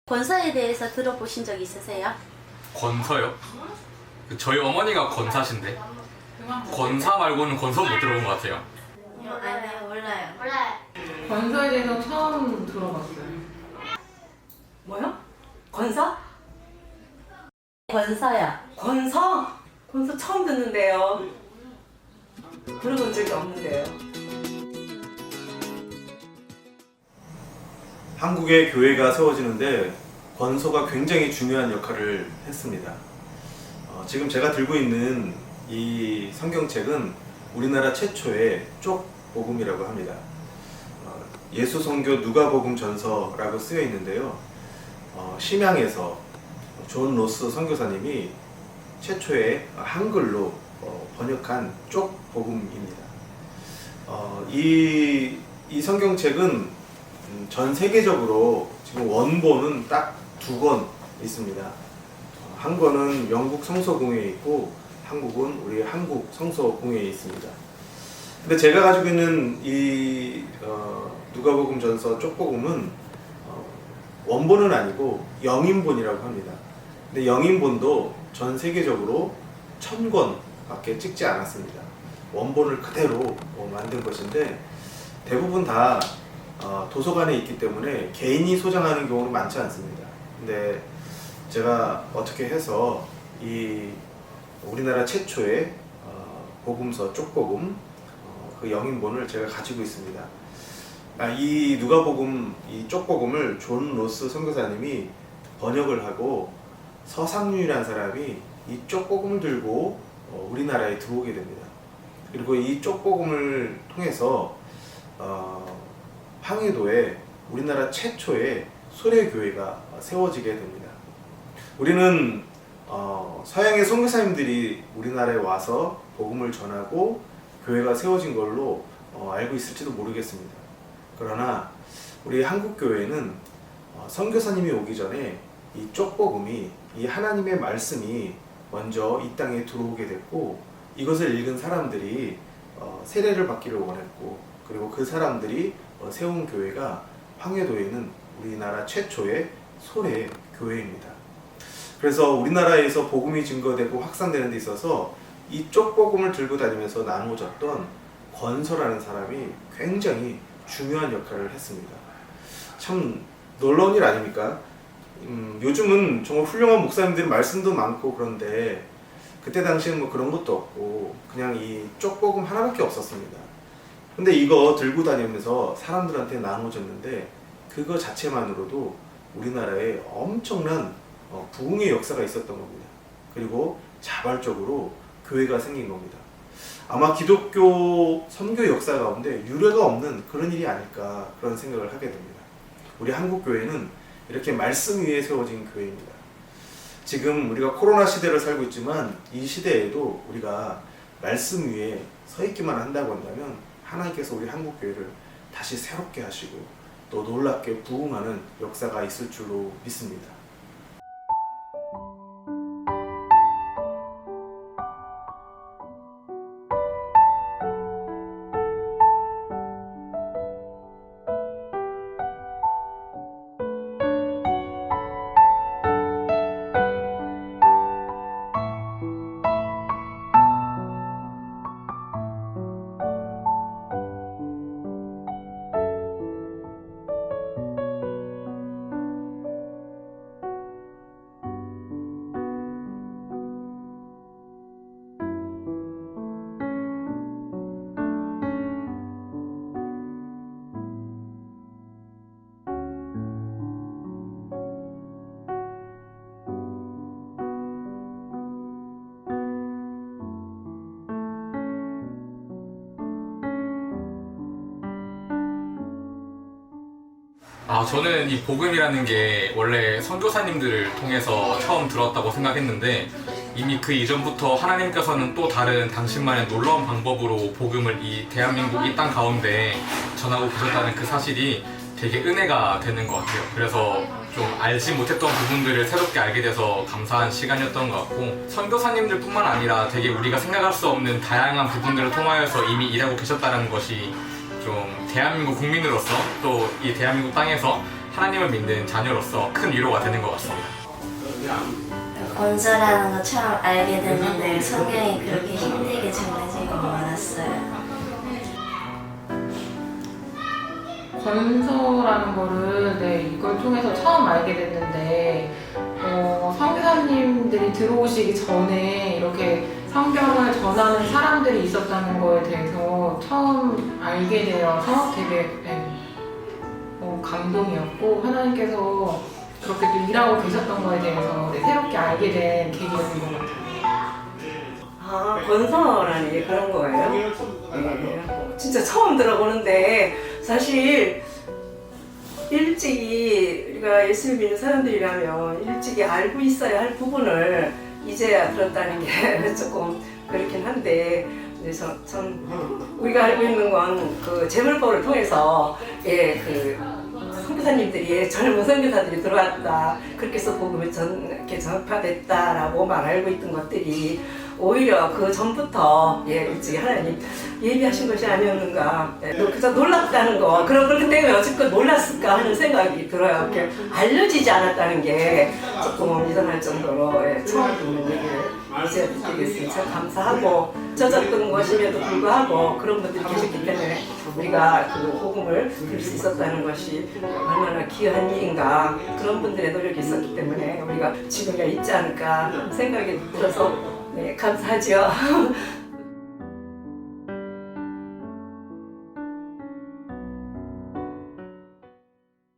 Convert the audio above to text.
권서에 대해서 들어보신 적 있으세요? 권서요? 저희 어머니가 권사신데 권사 말고는 권서 못 들어본 것 같아요. 아니요, 몰라요. 권서에 대해서 처음 들어봤어요. 뭐요? 권서? 권서요. 권서? 권서 처음 듣는데요. 들어본 적이 없는데요. 한국의 교회가 세워지는데 권서가 굉장히 중요한 역할을 했습니다. 지금 제가 들고 있는 이 성경책은 우리나라 최초의 쪽복음이라고 합니다. 예수선교 누가복음 전서라고 쓰여 있는데요. 심양에서 존 로스 선교사님이 최초의 한글로 번역한 쪽복음입니다. 이 성경책은 전 세계적으로 지금 원본은 딱 2권 있습니다. 한 권은 영국 성서공회에 있고 한국은 우리 한국 성서공회에 있습니다. 근데 제가 가지고 있는 이 누가복음 전서 쪽복음은 원본은 아니고 영인본이라고 합니다. 근데 영인본도 전 세계적으로 1000권밖에 찍지 않았습니다. 원본을 그대로 만든 것인데 대부분 다 도서관에 있기 때문에 개인이 소장하는 경우는 많지 않습니다. 근데 제가 어떻게 해서 이 우리나라 최초의 복음서 쪽복음 그 영인본을 제가 가지고 있습니다. 이 누가복음 이 쪽복음을 존 로스 선교사님이 번역을 하고 서상륜이라는 사람이 이 쪽복음을 들고 우리나라에 들어오게 됩니다. 그리고 이 쪽복음을 통해서 황해도에 우리나라 최초의 소래교회가 세워지게 됩니다. 우리는 서양의 선교사님들이 우리나라에 와서 복음을 전하고 교회가 세워진 걸로 알고 있을지도 모르겠습니다. 그러나 우리 한국교회는 선교사님이 오기 전에 이 쪽복음이 이 하나님의 말씀이 먼저 이 땅에 들어오게 됐고 이것을 읽은 사람들이 세례를 받기를 원했고 그리고 그 사람들이 세운 교회가 황해도에 있는 우리나라 최초의 소래 교회입니다. 그래서 우리나라에서 복음이 증거되고 확산되는 데 있어서 이 쪽복음을 들고 다니면서 나누어졌던 권서라는 사람이 굉장히 중요한 역할을 했습니다. 참 놀라운 일 아닙니까? 요즘은 정말 훌륭한 목사님들 말씀도 많고 그런데 그때 당시에는 뭐 그런 것도 없고 그냥 이 쪽복음 하나밖에 없었습니다. 근데 이거 들고 다니면서 사람들한테 나눠줬는데 그거 자체만으로도 우리나라에 엄청난 부흥의 역사가 있었던 겁니다. 그리고 자발적으로 교회가 생긴 겁니다. 아마 기독교 선교 역사 가운데 유례가 없는 그런 일이 아닐까 그런 생각을 하게 됩니다. 우리 한국교회는 이렇게 말씀 위에 세워진 교회입니다. 지금 우리가 코로나 시대를 살고 있지만 이 시대에도 우리가 말씀 위에 서 있기만 한다고 한다면 하나님께서 우리 한국교회를 다시 새롭게 하시고 또 놀랍게 부흥하는 역사가 있을 줄로 믿습니다. 저는 이 복음이라는 게 원래 선교사님들을 통해서 처음 들었다고 생각했는데 이미 그 이전부터 하나님께서는 또 다른 당신만의 놀라운 방법으로 복음을 이 대한민국 이 땅 가운데 전하고 계셨다는 그 사실이 되게 은혜가 되는 것 같아요. 그래서 좀 알지 못했던 부분들을 새롭게 알게 돼서 감사한 시간이었던 것 같고 선교사님들 뿐만 아니라 되게 우리가 생각할 수 없는 다양한 부분들을 통하여서 이미 일하고 계셨다는 것이 좀 대한민국 국민으로서 또 이 대한민국 땅에서 하나님을 믿는 자녀로서 큰 위로가 되는 것 같습니다. 권서라는 거 처음 알게 됐는데 성경이 그렇게 힘들게 전해진 건 몰랐어요. 권서라는 거를 이걸 통해서 처음 알게 됐는데 선교사님들이 들어오시기 전에 이렇게 성경을 전하는 사람들이 있었다는 거에 대해서 처음 알게 되어서 되게 감동이었고 하나님께서 그렇게 또 일하고 계셨던 거에 대해서 새롭게 알게 된 계기였던 것 같아요. 아, 권서라는 게 그런 거예요? 네. 진짜 처음 들어보는데 사실 일찍이 우리가 예수를 믿는 사람들이라면 일찍이 알고 있어야 할 부분을 이제야 들었다는 게 조금 그렇긴 한데 전 우리가 알고 있는 건 그 재물법을 통해서 그 선교사님들이 젊은 선교사들이 들어왔다 그렇게 해서 복음이 이렇게 전파됐다라고 알고 있던 것들이 오히려 그 전부터 일찍 하나님 예비하신 것이 아니었는가. 그저 놀랍다는 거 그런 것 때문에 어쨌건 몰랐을까 하는 생각이 들어요. 이렇게 알려지지 않았다는 게 조금 이상할 정도로 처음 듣는 얘기를 이제 듣게 됐으니 참 감사하고 젖었던 것임에도 불구하고 그런 분들이 계셨기 때문에 우리가 그 복음을 들을 수 있었다는 것이 얼마나 귀한 일인가. 그런 분들의 노력이 있었기 때문에 우리가 지금이 있지 않을까 생각이 들어서 감사하죠.